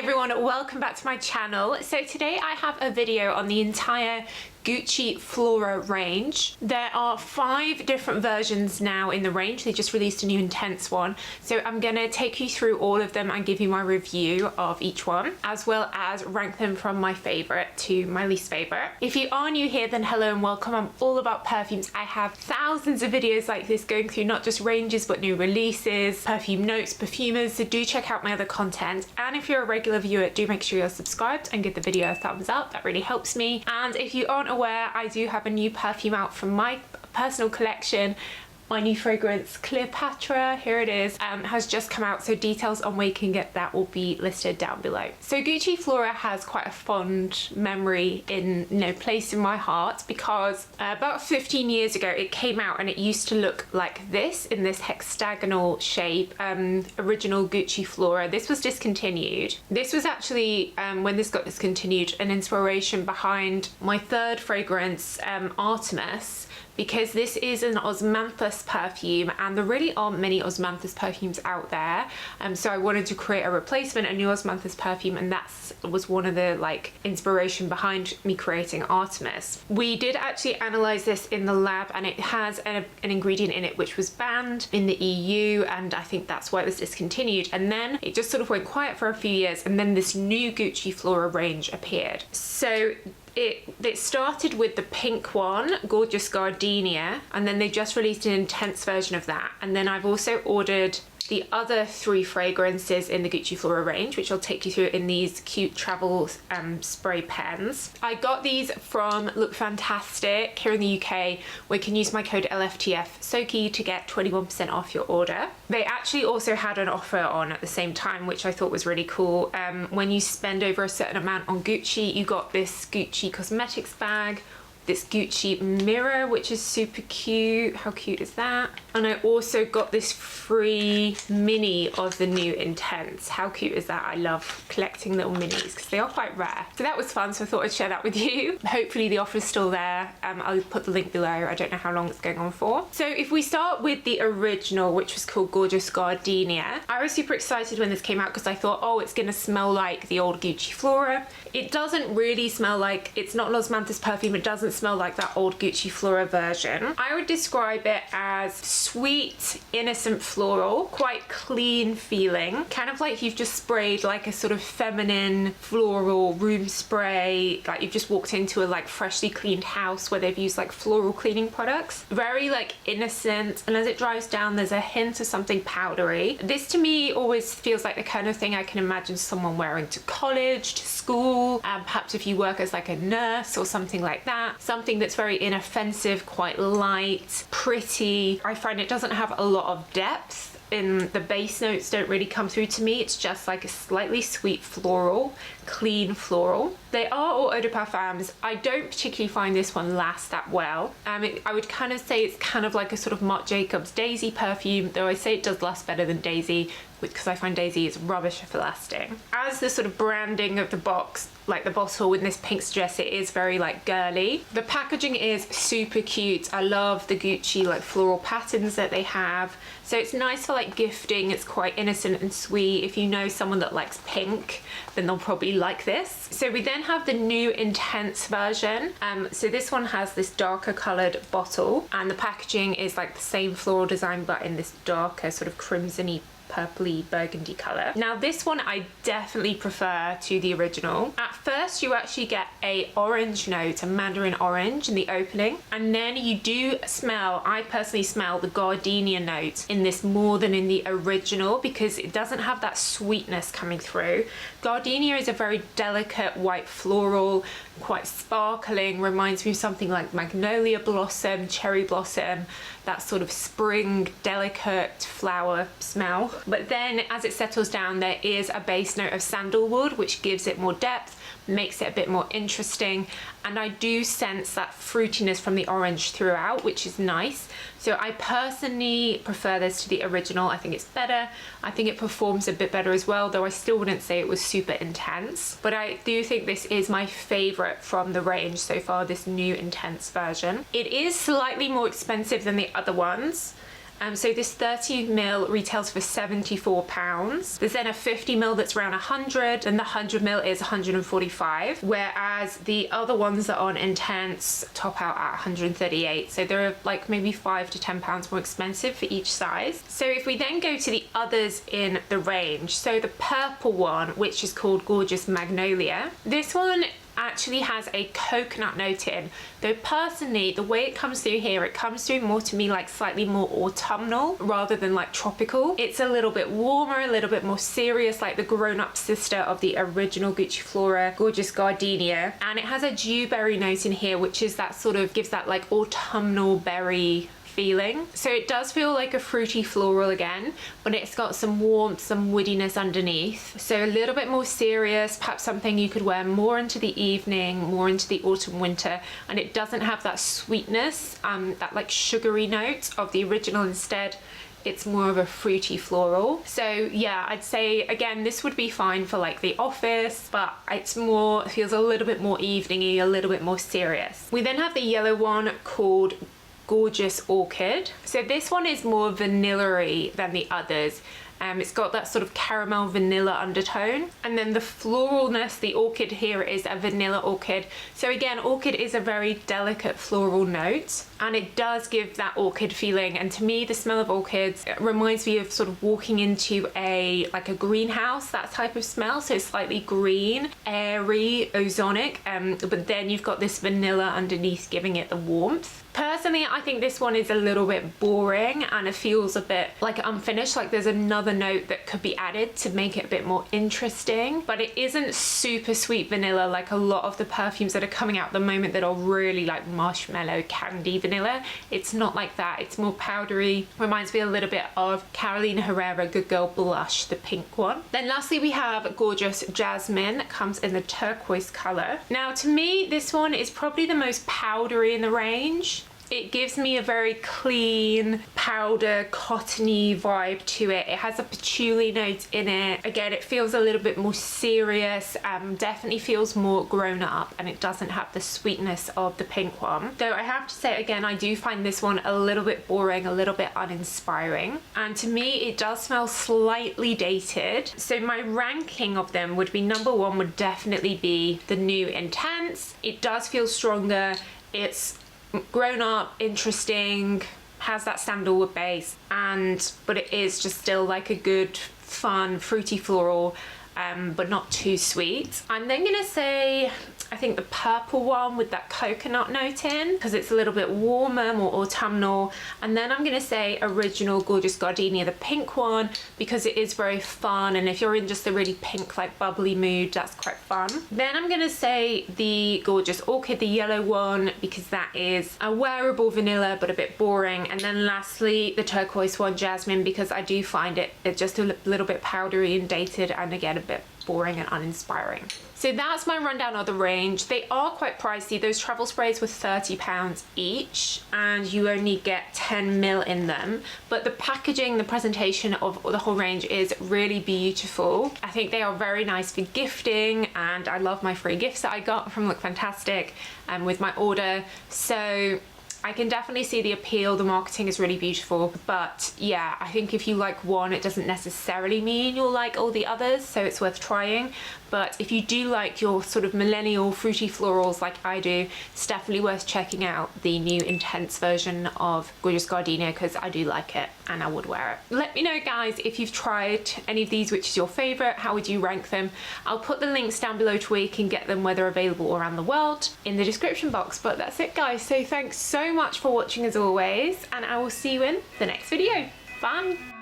everyone, welcome back to my channel. So today I have a video on the entire Gucci Flora range. There are 5 different versions now in the range. They just released a new intense one. So I'm gonna take you through all of them and give you my review of each one, as well as rank them from my favorite to my least favorite. If you are new here, then hello and welcome. I'm all about perfumes. I have thousands of videos like this going through not just ranges, but new releases, perfume notes, perfumers. So do check out my other content. And if you're a regular viewer, do make sure you're subscribed and give the video a thumbs up. That really helps me. And if you aren't aware, I do have a new perfume out from my personal collection. My new fragrance, Cleopatra, here it is, has just come out, so details on where you can get that will be listed down below. So Gucci Flora has quite a fond memory place in my heart, because about 15 years ago it came out and it used to look like this, in this hexagonal shape. Original Gucci Flora. This was discontinued. This was actually, when this got discontinued, an inspiration behind my third fragrance, Artemis, because this is an osmanthus perfume and there really aren't many osmanthus perfumes out there, so I wanted to create a replacement, a new osmanthus perfume, and that was one of the inspiration behind me creating Artemis. We did actually analyze this in the lab, and it has an ingredient in it which was banned in the EU, and I think that's why it was discontinued. And then it just sort of went quiet for a few years, and then this new Gucci Flora range appeared. So it started with the pink one, Gorgeous Gardenia, and then they just released an intense version of that. And then I've also ordered the other 3 fragrances in the Gucci Flora range, which I'll take you through in these cute travel spray pens. I got these from Look Fantastic here in the UK, where you can use my code LFTF Soki to get 21% off your order. They actually also had an offer on at the same time, which I thought was really cool. When you spend over a certain amount on Gucci, you got this Gucci cosmetics bag, this Gucci mirror, which is super cute. How cute is that? And I also got this free mini of the new Intense. How cute is that? I love collecting little minis because they are quite rare. So that was fun, so I thought I'd share that with you. Hopefully the offer is still there. I'll put the link below. I don't know how long it's going on for. So if we start with the original, which was called Gorgeous Gardenia, I was super excited when this came out because I thought, oh, it's gonna smell like the old Gucci Flora. It doesn't really smell like, it's not an osmanthus perfume. It doesn't smell like that old Gucci Flora version. I would describe it as sweet, innocent floral, quite clean feeling, kind of like you've just sprayed like a sort of feminine floral room spray, like you've just walked into a freshly cleaned house where they've used floral cleaning products. Very innocent, and as it dries down there's a hint of something powdery. This to me always feels like the kind of thing I can imagine someone wearing to college, to school, perhaps if you work as a nurse or something like that. Something that's very inoffensive, quite light, pretty. I find it doesn't have a lot of depth. In the base notes don't really come through to me. It's just like a slightly sweet floral, clean floral. They are all eau de parfums. I don't particularly find this one last that well. I would kind of say it's kind of like a sort of Marc Jacobs Daisy perfume, though I say it does last better than Daisy, because I find Daisy is rubbish for lasting. As the sort of branding of the box, the bottle in this pink suggests, it is very girly. The packaging is super cute. I love the Gucci floral patterns that they have. So it's nice for gifting. It's quite innocent and sweet. If you know someone that likes pink, then they'll probably like this. So we then have the new Intense version. So this one has this darker colored bottle, and the packaging is the same floral design, but in this darker sort of crimson-y, purpley burgundy color. Now this one I definitely prefer to the original. At first you actually get a orange note, a mandarin orange in the opening, and then you do smell, I personally smell the gardenia note in this more than in the original, because it doesn't have that sweetness coming through. Gardenia is a very delicate white floral, quite sparkling, reminds me of something like magnolia blossom, cherry blossom, that sort of spring delicate flower smell. But then as it settles down, there is a base note of sandalwood, which gives it more depth, makes it a bit more interesting, and I do sense that fruitiness from the orange throughout, which is nice. So I personally prefer this to the original. I think it's better. I think it performs a bit better as well, though I still wouldn't say it was super intense. But I do think this is my favorite from the range so far, this new Intense version. It is slightly more expensive than the other ones. So this 30ml retails for £74. There's then a 50ml that's around 100, and the 100ml is 145, whereas the other ones that are on Intense top out at 138. So they're like maybe £5 to £10 more expensive for each size. So if we then go to the others in the range, so the purple one, which is called Gorgeous Magnolia, this one actually has a coconut note in, though personally the way it comes through here, it comes through more to me like slightly more autumnal rather than like tropical. It's a little bit warmer, a little bit more serious, like the grown-up sister of the original Gucci Flora, Gorgeous Gardenia, and it has a dewberry note in here, which is that sort of gives that like autumnal berry feeling. So it does feel like a fruity floral again, but it's got some warmth, some woodiness underneath. So a little bit more serious, perhaps something you could wear more into the evening, more into the autumn winter, and it doesn't have that sweetness, that like sugary note of the original. Instead, it's more of a fruity floral. So yeah, I'd say again this would be fine for like the office, but it's more, it feels a little bit more eveningy, a little bit more serious. We then have the yellow one called Gorgeous Orchid. So this one is more vanilla-y than the others. It's got that sort of caramel vanilla undertone, and then the floralness, the orchid here is a vanilla orchid. So again, orchid is a very delicate floral note, and it does give that orchid feeling. And to me, the smell of orchids, it reminds me of sort of walking into a like a greenhouse, that type of smell. So slightly green, airy, ozonic, but then you've got this vanilla underneath giving it the warmth. Personally, I think this one is a little bit boring and it feels a bit like unfinished, like there's another note that could be added to make it a bit more interesting, but it isn't super sweet vanilla like a lot of the perfumes that are coming out at the moment that are really like marshmallow candy vanilla. It's not like that, it's more powdery. Reminds me a little bit of Carolina Herrera Good Girl Blush, the pink one. Then lastly we have Gorgeous Jasmine, that comes in the turquoise color. Now to me, this one is probably the most powdery in the range. It gives me a very clean, powder, cottony vibe to it. It has a patchouli note in it. Again, it feels a little bit more serious, definitely feels more grown up, and it doesn't have the sweetness of the pink one. Though I have to say again, I do find this one a little bit boring, a little bit uninspiring. And to me, it does smell slightly dated. So my ranking of them would be number one would definitely be the new Intense. It does feel stronger. It's grown up, interesting, has that sandalwood base, but it is just still like a good, fun, fruity floral, but not too sweet. I'm then gonna say, I think the purple one with that coconut note in, because it's a little bit warmer, more autumnal. And then I'm gonna say original Gorgeous Gardenia, the pink one, because it is very fun, and if you're in just a really pink, like bubbly mood, that's quite fun. Then I'm gonna say the Gorgeous Orchid, the yellow one, because that is a wearable vanilla, but a bit boring. And then lastly, the turquoise one, Jasmine, because I do find it just a little bit powdery and dated, and again, a bit boring and uninspiring. So that's my rundown of the range. They are quite pricey. Those travel sprays were £30 each, and you only get 10ml in them. But the packaging, the presentation of the whole range is really beautiful. I think they are very nice for gifting, and I love my free gifts that I got from Look Fantastic with my order. So I can definitely see the appeal. The marketing is really beautiful, but yeah, I think if you like one, it doesn't necessarily mean you'll like all the others, so it's worth trying. But if you do like your sort of millennial fruity florals like I do, it's definitely worth checking out the new Intense version of Gorgeous Gardenia, because I do like it and I would wear it. Let me know, guys, if you've tried any of these, which is your favorite, how would you rank them? I'll put the links down below to where you can get them, where they're available around the world, in the description box. But that's it, guys, so thanks so much for watching as always, and I will see you in the next video. Bye.